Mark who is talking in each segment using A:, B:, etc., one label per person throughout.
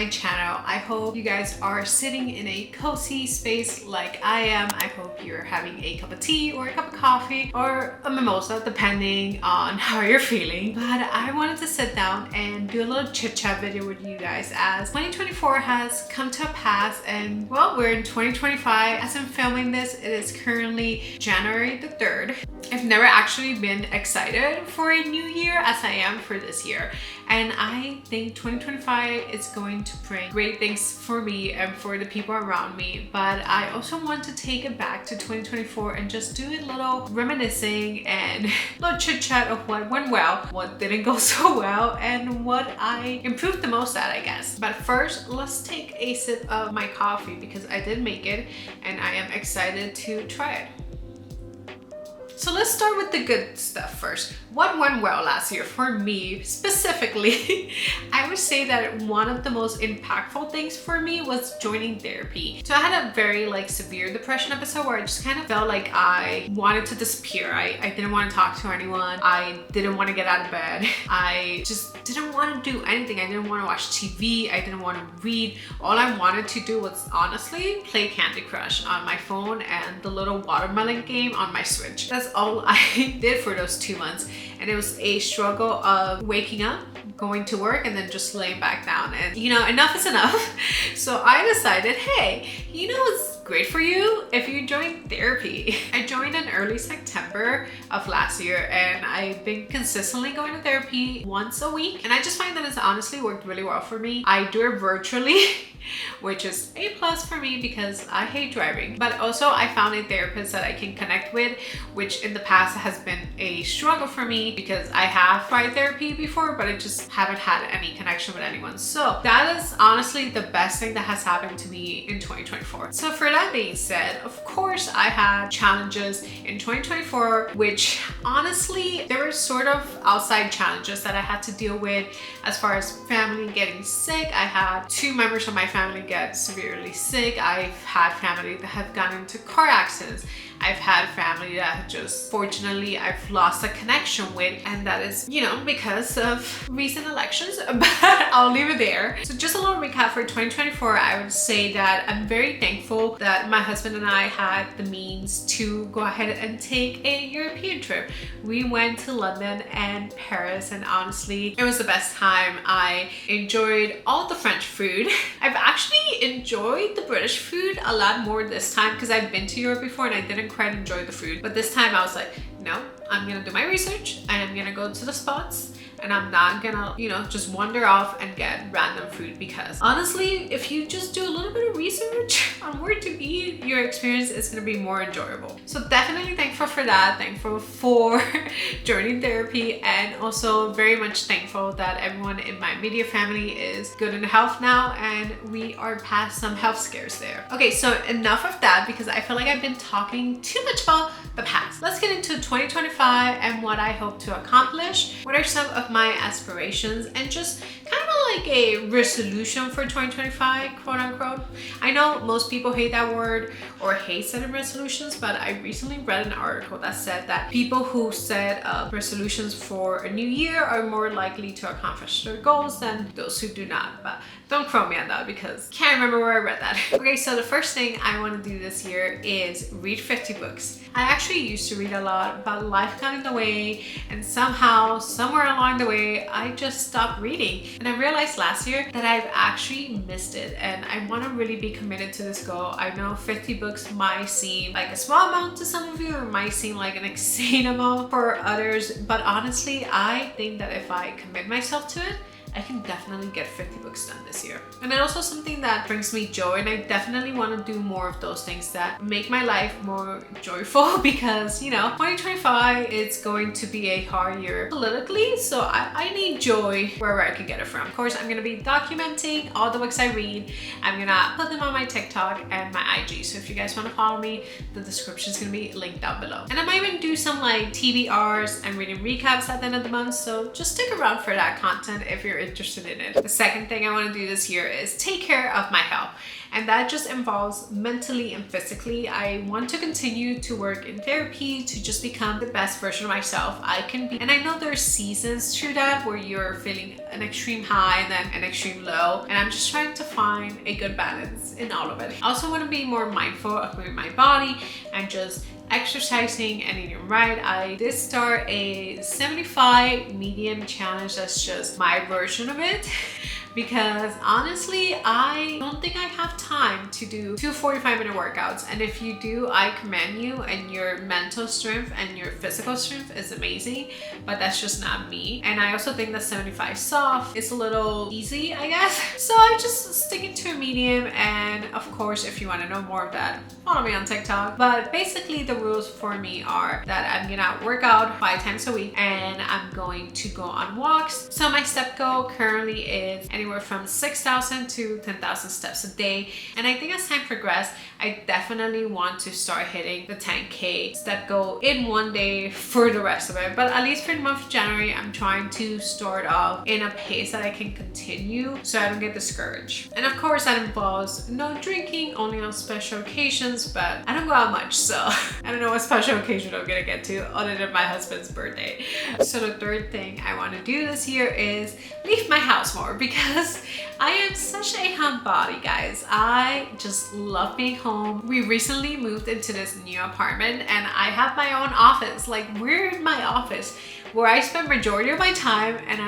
A: my channel. I hope you guys are sitting in a cozy space like I am. I hope you're having a cup of tea or a cup of coffee or a mimosa, depending on how you're feeling. But I wanted to sit down and do a little chit chat video with you guys as 2024 has come to a pass, and well, we're in 2025. As I'm filming this, it is currently January the 3rd. I've never actually been excited for a new year as I am for this year. And I think 2025 is going to bring great things for me and for the people around me. But I also want to take it back to 2024 and just do a little reminiscing and a little chit chat of what went well, what didn't go so well, and what I improved the most at, I guess. But first, let's take a sip of my coffee because I did make it and I am excited to try it. So let's start with the good stuff first. What went well last year for me specifically? I would say that one of the most impactful things for me was joining therapy. So I had a very severe depression episode where I just kind of felt like I wanted to disappear. I didn't want to talk to anyone. I didn't want to get out of bed. I just didn't want to do anything. I didn't want to watch TV. I didn't want to read. All I wanted to do was honestly play Candy Crush on my phone and the little watermelon game on my Switch. That's all I did for those 2 months. And it was a struggle of waking up, going to work, and then just laying back down. And enough is enough. So I decided, hey, what's great for you if you join therapy. I joined in early September of last year, and I've been consistently going to therapy once a week. And I just find that it's honestly worked really well for me. I do it virtually, which is a plus for me because I hate driving. But also I found a therapist that I can connect with, which in the past has been a struggle for me because I have tried therapy before, but I just haven't had any connection with anyone. So that is honestly the best thing that has happened to me in 2024. So for that being said, of course I had challenges in 2024, which honestly, there were sort of outside challenges that I had to deal with as far as family getting sick. I had 2 members of my family get severely sick. I've had family that have gotten into car accidents. I've had family that just, fortunately, I've lost a connection with, and that is, because of recent elections, but I'll leave it there. So just a little recap for 2024, I would say that I'm very thankful that my husband and I had the means to go ahead and take a European trip. We went to London and Paris, and honestly, it was the best time. I enjoyed all the French food. I've actually enjoyed the British food a lot more this time because I've been to Europe before and I didn't quite enjoy the food. But this time I was like, no, I'm gonna do my research and I'm gonna go to the spots, and I'm not gonna, just wander off and get random food, because honestly, if you just do a little bit of research on where to eat, your experience is gonna be more enjoyable. So definitely thankful for that, thankful for joining therapy, and also very much thankful that everyone in my immediate family is good in health now and we are past some health scares there. Okay, so enough of that because I feel like I've been talking too much about the past. Let's get into 2025 and what I hope to accomplish. What are some of my aspirations and just kind of like a resolution for 2025, quote unquote. I know most people hate that word or hate setting resolutions, but I recently read an article that said that people who set up resolutions for a new year are more likely to accomplish their goals than those who do not. But don't quote me on that because I can't remember where I read that. Okay, so the first thing I want to do this year is read 50 books. I actually used to read a lot, but life got in the way, and somehow, somewhere along the way, I just stopped reading. And I realized last year that I've actually missed it, and I want to really be committed to this goal. I know 50 books might seem like a small amount to some of you, or might seem like an insane amount for others, but honestly, I think that if I commit myself to it, I can definitely get 50 books done this year. And then also something that brings me joy, and I definitely want to do more of those things that make my life more joyful because, 2025 it's going to be a hard year politically, so I need joy wherever I can get it from. Of course, I'm going to be documenting all the books I read. I'm going to put them on my TikTok and my IG, so if you guys want to follow me, the description is going to be linked down below. And I might even do some TBRs and reading recaps at the end of the month, so just stick around for that content if you're interested in it. The second thing thing I want to do this year is take care of my health. And that just involves mentally and physically. I want to continue to work in therapy to just become the best version of myself I can be. And I know there's seasons through that where you're feeling an extreme high and then an extreme low. And I'm just trying to find a good balance in all of it. I also want to be more mindful of moving my body and just exercising and eating right. I did start a 75 medium challenge. That's just my version of it. Because honestly, I don't think I have time to do 2 45-minute workouts. And if you do, I commend you, and your mental strength and your physical strength is amazing, but that's just not me. And I also think that 75 soft is a little easy, I guess. So I just sticking to a medium. And of course, if you want to know more of that, follow me on TikTok. But basically the rules for me are that I'm gonna work out 5 times a week and I'm going to go on walks. So my step goal currently is anywhere from 6,000 to 10,000 steps a day. And I think as time progresses, I definitely want to start hitting the 10K step goal in one day for the rest of it. But at least for the month of January, I'm trying to start off in a pace that I can continue so I don't get discouraged. And of course that involves no drinking, only on special occasions, but I don't go out much, so I don't know what special occasion I'm gonna get to other than my husband's birthday. So the third thing I want to do this year is leave my house more, because I am such a homebody, guys. I just love being home. We recently moved into this new apartment and I have my own office. Like, we're in my office where I spend majority of my time, and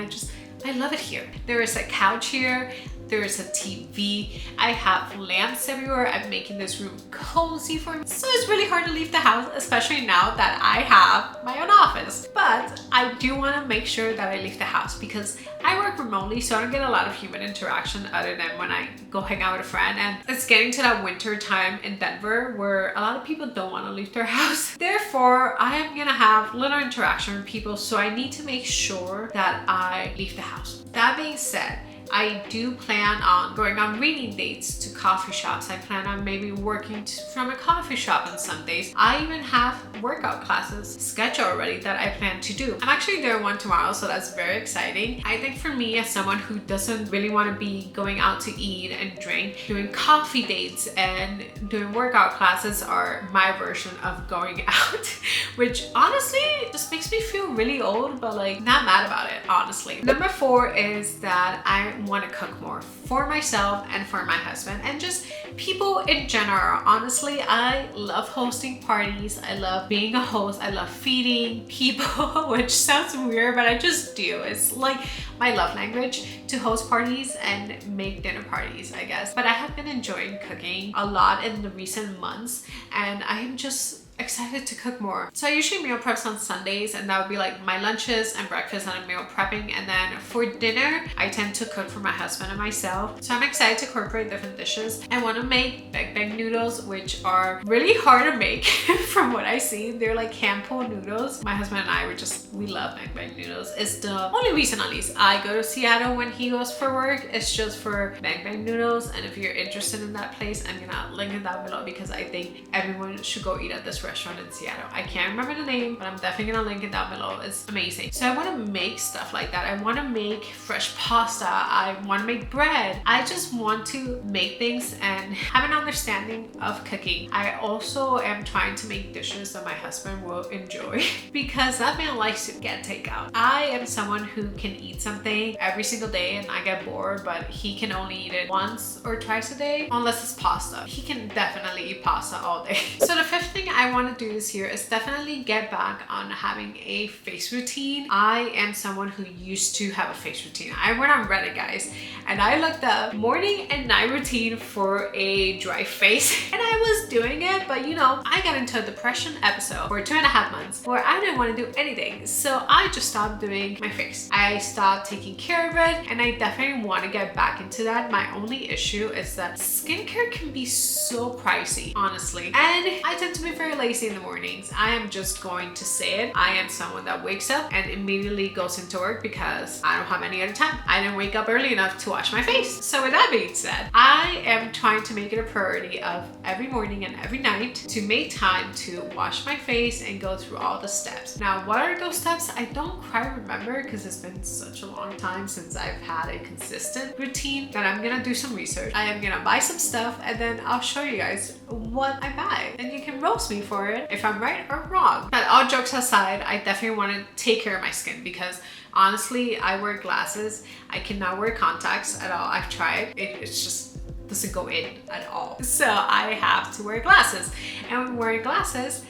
A: I love it here. There is a couch here. There's a TV. I have lamps everywhere. I'm making this room cozy for me. So it's really hard to leave the house, especially now that I have my own office. But I do want to make sure that I leave the house because I work remotely, so I don't get a lot of human interaction other than when I go hang out with a friend. And it's getting to that winter time in Denver where a lot of people don't want to leave their house. Therefore, I am gonna have little interaction with people, so I need to make sure that I leave the house. That being said, I do plan on going on reading dates to coffee shops. I plan on maybe working from a coffee shop on Sundays. I even have workout classes scheduled already that I plan to do. I'm actually doing one tomorrow, so that's very exciting. I think for me, as someone who doesn't really want to be going out to eat and drink, doing coffee dates and doing workout classes are my version of going out, which honestly just makes me feel really old, but like not mad about it, honestly. Number 4 is that I want to cook more for myself and for my husband and just people in general. Honestly, I love hosting parties. I love being a host. I love feeding people, which sounds weird, but I just do. It's like my love language to host parties and make dinner parties, I guess. But I have been enjoying cooking a lot in the recent months, and I am just excited to cook more. So I usually meal preps on Sundays, and that would be like my lunches and breakfast and meal prepping. And then for dinner, I tend to cook for my husband and myself. So I'm excited to incorporate different dishes. I want to make bang noodles, which are really hard to make from what I see. They're like hand pulled noodles. My husband and I we love bang noodles. It's the only reason, at least, I go to Seattle when he goes for work. It's just for bang noodles. And if you're interested in that place, I'm gonna link it down below because I think everyone should go eat at this restaurant in Seattle. I can't remember the name, but I'm definitely gonna link it down below. It's amazing. So I want to make stuff like that. I want to make fresh pasta. I want to make bread. I just want to make things and have an understanding of cooking. I also am trying to make dishes that my husband will enjoy because that man likes to get takeout. I am someone who can eat something every single day and I get bored, but he can only eat it once or twice a day unless it's pasta. He can definitely eat pasta all day. So the 5th thing I want to do this year is definitely get back on having a face routine. I am someone who used to have a face routine. I went on Reddit, guys, and I looked up morning and night routine for a dry face, and I was doing it, but you know, I got into a depression episode for 2.5 months where I didn't want to do anything, so I just stopped doing my face. I stopped taking care of it, and I definitely want to get back into that. My only issue is that skincare can be so pricey, honestly, and I tend to be very lazy in the mornings. I am just going to say it. I am someone that wakes up and immediately goes into work because I don't have any other time. I didn't wake up early enough to wash my face. So with that being said, I am trying to make it a priority of every morning and every night to make time to wash my face and go through all the steps. Now, what are those steps? I don't quite remember because it's been such a long time since I've had a consistent routine that I'm gonna do some research. I am gonna buy some stuff and then I'll show you guys what I buy. And you can roast me for it if I'm right or wrong. But all jokes aside, I definitely want to take care of my skin because honestly, I wear glasses. I cannot wear contacts at all. I've tried. It's just doesn't go in at all. So I have to wear glasses. And when wearing glasses,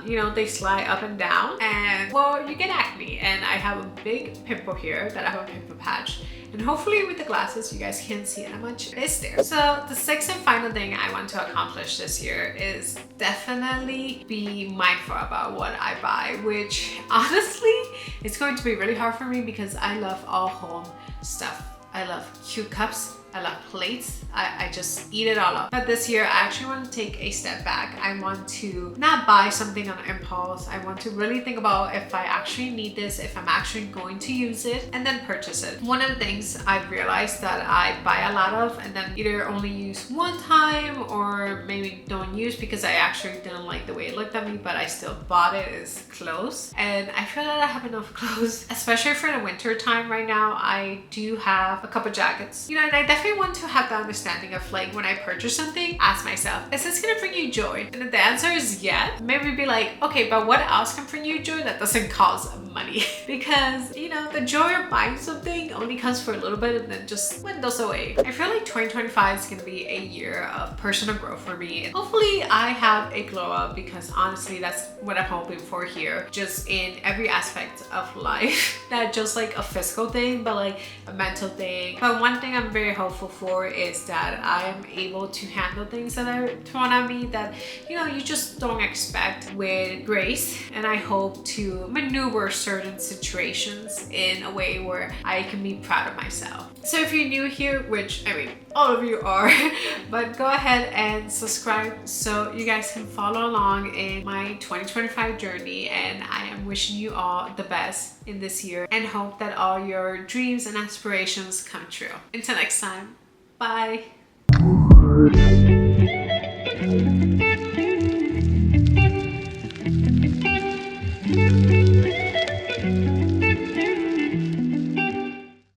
A: you know, they slide up and down and well, you get acne. And I have a big pimple here that I have a pimple patch. And hopefully with the glasses, you guys can't see how much is there. So the sixth and final thing I want to accomplish this year is definitely be mindful about what I buy, which honestly, it's going to be really hard for me because I love all home stuff. I love cute cups. I love plates. I just eat it all up. But this year, I actually want to take a step back. I want to not buy something on impulse. I want to really think about if I actually need this, if I'm actually going to use it, and then purchase it. One of the things I've realized that I buy a lot of and then either only use one time or maybe don't use because I actually didn't like the way it looked at me, but I still bought it, is clothes. And I feel that I have enough clothes, especially for the winter time right now. I do have a couple jackets, you know, and I definitely want to have the understanding of like when I purchase something, ask myself, is this gonna bring you joy? And if the answer is yes, maybe be like, okay, but what else can bring you joy that doesn't cost money? Because, you know, the joy of buying something only comes for a little bit and then just dwindles away. I feel like 2025 is gonna be a year of personal growth for me. And hopefully I have a glow up because honestly, that's what I'm hoping for here. Just in every aspect of life, not just like a physical thing, but like a mental thing. But one thing I'm very hopeful for is that I am able to handle things that are thrown at me that, you know, you just don't expect with grace. And I hope to maneuver certain situations in a way where I can be proud of myself. So if you're new here, which I mean, all of you are, but go ahead and subscribe so you guys can follow along in my 2025 journey. And I am wishing you all the best in this year and hope that all your dreams and aspirations come true. Until next time, bye.